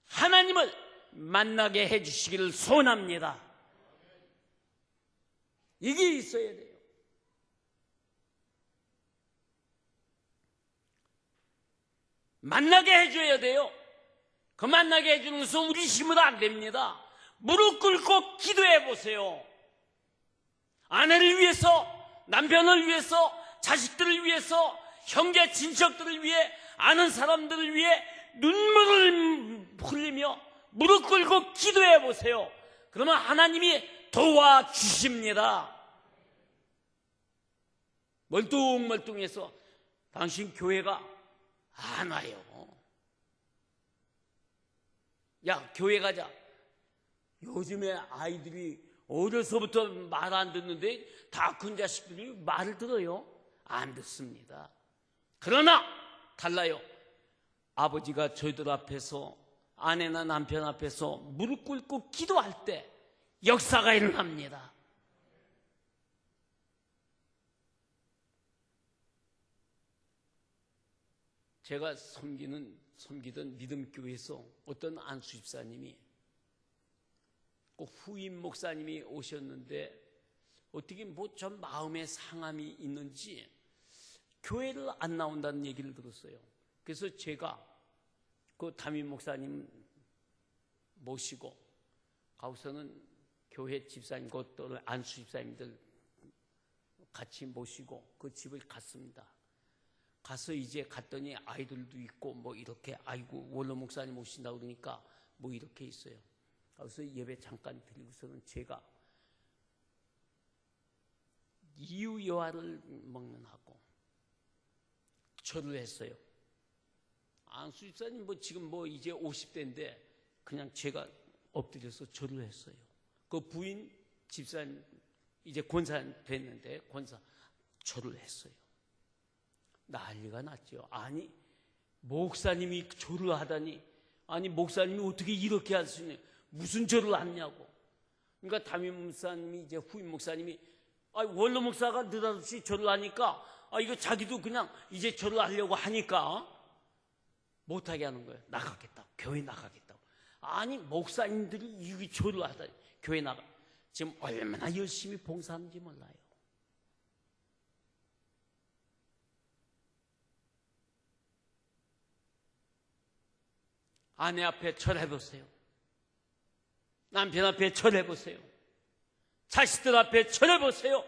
하나님을 만나게 해주시기를 소원합니다. 이게 있어야 돼요. 만나게 해줘야 돼요. 그 만나게 해주는 것은 우리 힘으로 안 됩니다. 무릎 꿇고 기도해 보세요. 아내를 위해서, 남편을 위해서, 자식들을 위해서, 형제 친척들을 위해, 아는 사람들을 위해 눈물을 흘리며 무릎 꿇고 기도해 보세요. 그러면 하나님이 도와주십니다. 멀뚱멀뚱해서 당신 교회가 안 와요. 야, 교회 가자. 요즘에 아이들이 어려서부터 말 안 듣는데 다 큰 자식들이 말을 들어요? 안 듣습니다. 그러나 달라요. 아버지가 저희들 앞에서, 아내나 남편 앞에서 무릎 꿇고 기도할 때 역사가 일어납니다. 제가 섬기던 믿음교회에서 어떤 안수 집사님이, 꼭 후임 목사님이 오셨는데 어떻게 좀 마음에 상함이 있는지 교회를 안 나온다는 얘기를 들었어요. 그래서 제가 그 담임 목사님 모시고 가고서는 교회 집사님, 그것도 안수 집사님들 같이 모시고 그 집을 갔습니다. 가서 이제 갔더니 아이들도 있고 이렇게, 아이고 원로 목사님 오신다고 그러니까 이렇게 있어요. 그래서 예배 잠깐 드리고서는 제가 이유여화를 먹는 하고 절을 했어요. 안수 집사님 지금 이제 50대인데 그냥 제가 엎드려서 절을 했어요. 그 부인 집사님 이제 권사 됐는데 권사 절을 했어요. 난리가 났죠. 아니 목사님이 절을 하다니, 아니 목사님이 어떻게 이렇게 할 수 있냐, 무슨 절을 하냐고. 그러니까 담임 목사님이, 이제 후임 목사님이, 원로 목사가 느닷없이 절을 하니까 이거 자기도 그냥 이제 절을 하려고 하니까 못하게 하는 거예요. 나가겠다고, 교회 나가겠다고. 아니 목사님들이 이게 절을 하다니 교회 나가. 지금 얼마나 열심히 봉사하는지 몰라요. 아내 앞에 절해보세요. 남편 앞에 절해보세요. 자식들 앞에 절해보세요.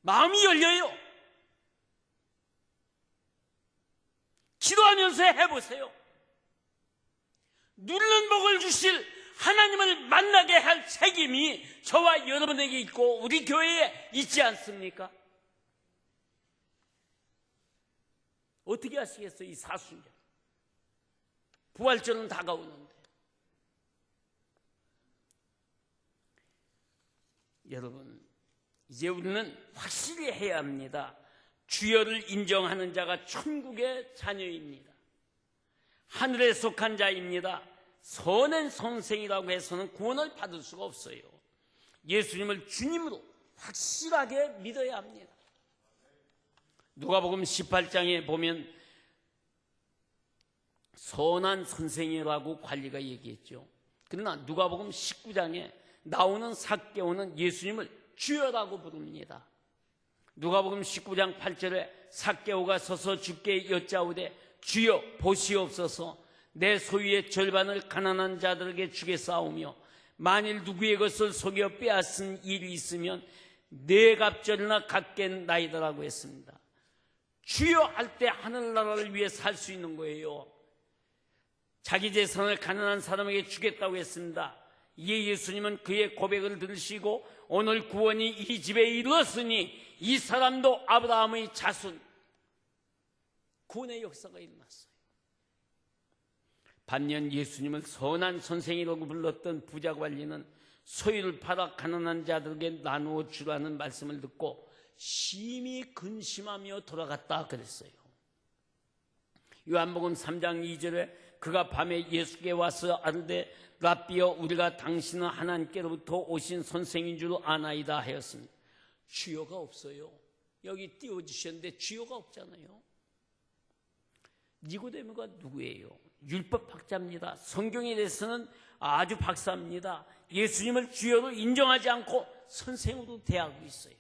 마음이 열려요. 기도하면서 해보세요. 누리는 복을 주실 하나님을 만나게 할 책임이 저와 여러분에게 있고 우리 교회에 있지 않습니까? 어떻게 하시겠어요? 이 사순절 부활절은 다가오는데. 여러분, 이제 우리는 확실히 해야 합니다. 주여를 인정하는 자가 천국의 자녀입니다. 하늘에 속한 자입니다. 선한 선생이라고 해서는 구원을 받을 수가 없어요. 예수님을 주님으로 확실하게 믿어야 합니다. 누가복음 18장에 보면 선한 선생이라고 관리가 얘기했죠. 그러나 누가복음 19장에 나오는 삭개오는 예수님을 주여라고 부릅니다. 누가복음 19장 8절에 삭개오가 서서 주께 여짜오되 주여 보시옵소서, 내 소유의 절반을 가난한 자들에게 주겠사오며 만일 누구의 것을 속여 빼앗은 일이 있으면 네 갑절이나 갚겠나이다라고 했습니다. 주여 할 때 하늘나라를 위해 살 수 있는 거예요. 자기 재산을 가난한 사람에게 주겠다고 했습니다. 이에 예수님은 그의 고백을 들으시고 오늘 구원이 이 집에 이르렀으니 이 사람도 아브라함의 자손, 구원의 역사가 일어났어요. 반면 예수님을 선한 선생이라고 불렀던 부자 관리는 소유를 팔아 가난한 자들에게 나누어 주라는 말씀을 듣고 심히 근심하며 돌아갔다 그랬어요. 요한복음 3장 2절에 그가 밤에 예수께 와서 아르되 랍비여, 우리가 당신은 하나님께로부터 오신 선생인 줄 아나이다 하였습니다. 주여가 없어요. 여기 띄워주셨는데 주여가 없잖아요. 니고데모가 누구예요? 율법학자입니다. 성경에 대해서는 아주 박사입니다. 예수님을 주여로 인정하지 않고 선생으로 대하고 있어요.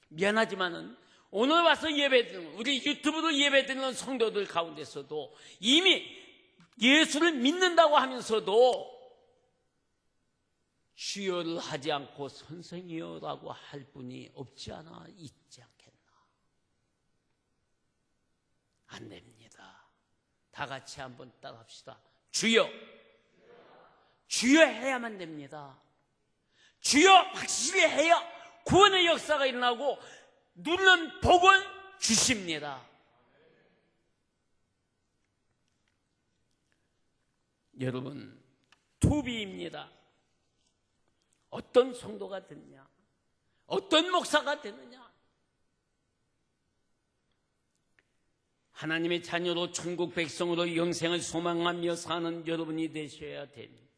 미안하지만은 오늘 와서 예배드리는, 우리 유튜브로 예배드리는 성도들 가운데서도 이미 예수를 믿는다고 하면서도 주여를 하지 않고 선생이여라고 할 분이 없지 않아 있지 않겠나? 안 됩니다. 다 같이 한번 따라합시다. 주여. 주여 해야만 됩니다. 주여 확실히 해야 구원의 역사가 일어나고 누리는 복을 주십니다. 여러분, 투비입니다. 어떤 성도가 되느냐, 어떤 목사가 되느냐, 하나님의 자녀로 천국 백성으로 영생을 소망하며 사는 여러분이 되셔야 됩니다.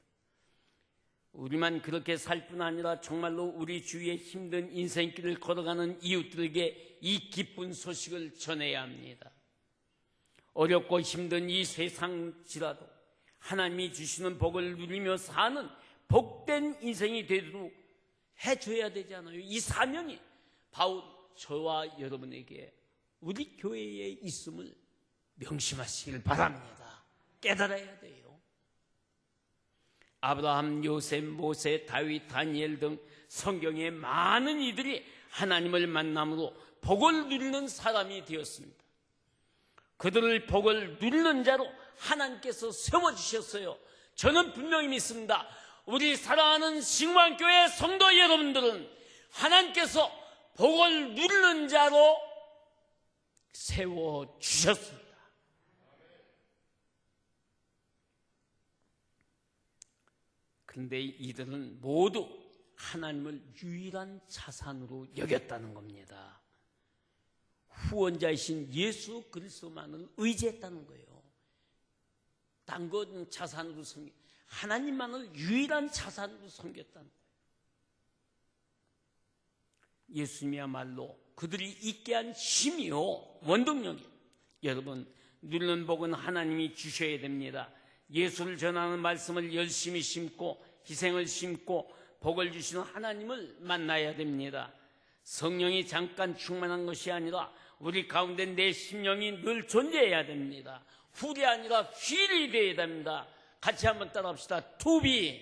우리만 그렇게 살 뿐 아니라 정말로 우리 주위에 힘든 인생길을 걸어가는 이웃들에게 이 기쁜 소식을 전해야 합니다. 어렵고 힘든 이 세상지라도 하나님이 주시는 복을 누리며 사는 복된 인생이 되도록 해줘야 되지 않아요? 이 사명이 바로 저와 여러분에게 우리 교회에 있음을 명심하시길 바랍니다. 깨달아야 돼요. 아브라함, 요셉, 모세, 다윗, 다니엘 등 성경의 많은 이들이 하나님을 만남으로 복을 누리는 사람이 되었습니다. 그들을 복을 누리는 자로 하나님께서 세워주셨어요. 저는 분명히 믿습니다. 우리 사랑하는 신광교회 성도 여러분들은 하나님께서 복을 누리는 자로 세워주셨습니다. 그런데 이들은 모두 하나님을 유일한 자산으로 여겼다는 겁니다. 후원자이신 예수 그리스도만을 의지했다는 거예요. 딴 건 자산으로 섬기, 하나님만을 유일한 자산으로 섬겼다는 거예요. 예수님이야말로 그들이 있게 한 힘이요, 원동력이요. 여러분, 누리는 복은 하나님이 주셔야 됩니다. 예수를 전하는 말씀을 열심히 심고 희생을 심고 복을 주시는 하나님을 만나야 됩니다. 성령이 잠깐 충만한 것이 아니라 우리 가운데 내 심령이 늘 존재해야 됩니다. 훌이 아니라 휠이 되어야 됩니다. 같이 한번 따라합시다. 투비,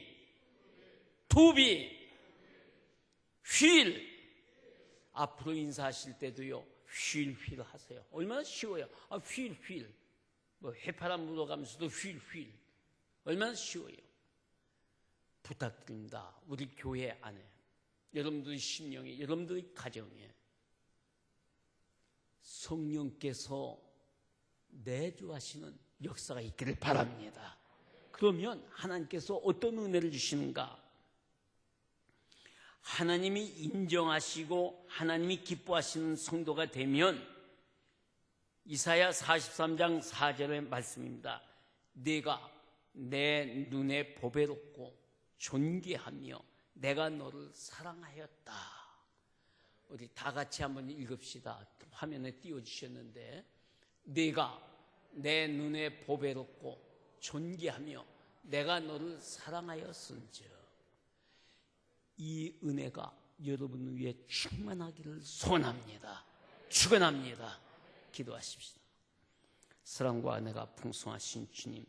투비, 휠. 앞으로 인사하실 때도요, 휠 하세요. 얼마나 쉬워요. 휠. 뭐 해파람 물어가면서도 휠. 얼마나 쉬워요. 부탁드립니다. 우리 교회 안에, 여러분들의 심령에, 여러분들의 가정에 성령께서 내주하시는 역사가 있기를 바랍니다. 그러면 하나님께서 어떤 은혜를 주시는가? 하나님이 인정하시고 하나님이 기뻐하시는 성도가 되면 이사야 43장 4절의 말씀입니다. 내가 내 눈에 보배롭고 존귀하며 내가 너를 사랑하였다. 우리 다 같이 한번 읽읍시다. 화면에 띄워주셨는데, 내가 내 눈에 보배롭고 존귀하며 내가 너를 사랑하였은즉. 이 은혜가 여러분 위에 충만하기를 소원합니다. 축원합니다. 기도하십시다. 사랑과 은혜가 풍성하신 주님,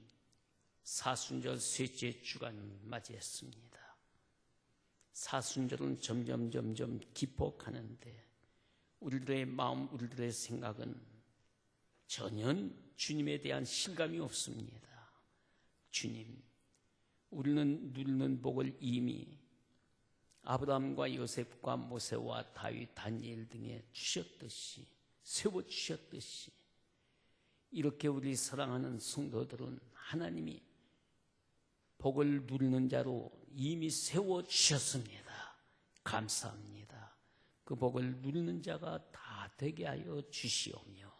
사순절 셋째 주간 맞이했습니다. 사순절은 점점 기뻐가는데 우리들의 마음, 우리들의 생각은 전혀 주님에 대한 실감이 없습니다. 주님, 우리는 누리는 복을 이미 아브라함과 요셉과 모세와 다윗, 다니엘 등에 주셨듯이, 세워주셨듯이 이렇게 우리 사랑하는 성도들은 하나님이 복을 누리는 자로 이미 세워주셨습니다. 감사합니다. 그 복을 누리는 자가 다 되게 하여 주시오며,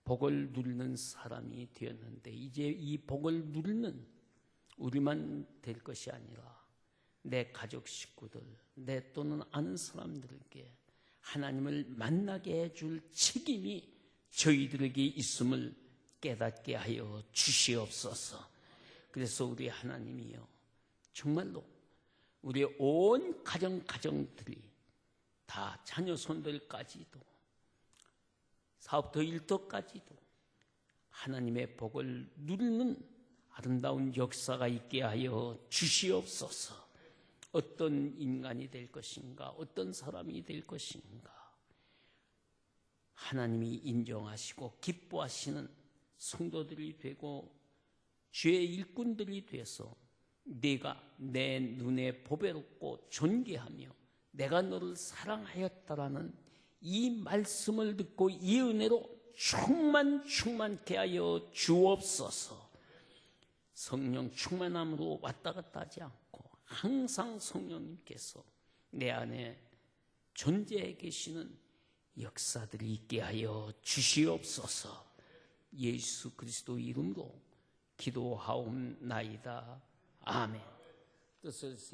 복을 누리는 사람이 되었는데 이제 이 복을 누리는 우리만 될 것이 아니라 내 가족 식구들, 내 또는 아는 사람들에게 하나님을 만나게 해줄 책임이 저희들에게 있음을 깨닫게 하여 주시옵소서. 그래서 우리 하나님이요, 정말로 우리의 온 가정들이 다 자녀 손들까지도 사업터 일터까지도 하나님의 복을 누리는 아름다운 역사가 있게 하여 주시옵소서. 어떤 인간이 될 것인가, 어떤 사람이 될 것인가, 하나님이 인정하시고 기뻐하시는 성도들이 되고 주의 일꾼들이 되어서 네가 내 눈에 보배롭고 존귀하며 내가 너를 사랑하였다라는 이 말씀을 듣고 이 은혜로 충만케 하여 주옵소서. 성령 충만함으로 왔다 갔다 하지 않고 항상 성령님께서 내 안에 존재해 계시는 역사들이 있게 하여 주시옵소서. 예수 그리스도 이름으로 기도하옵나이다. 아멘.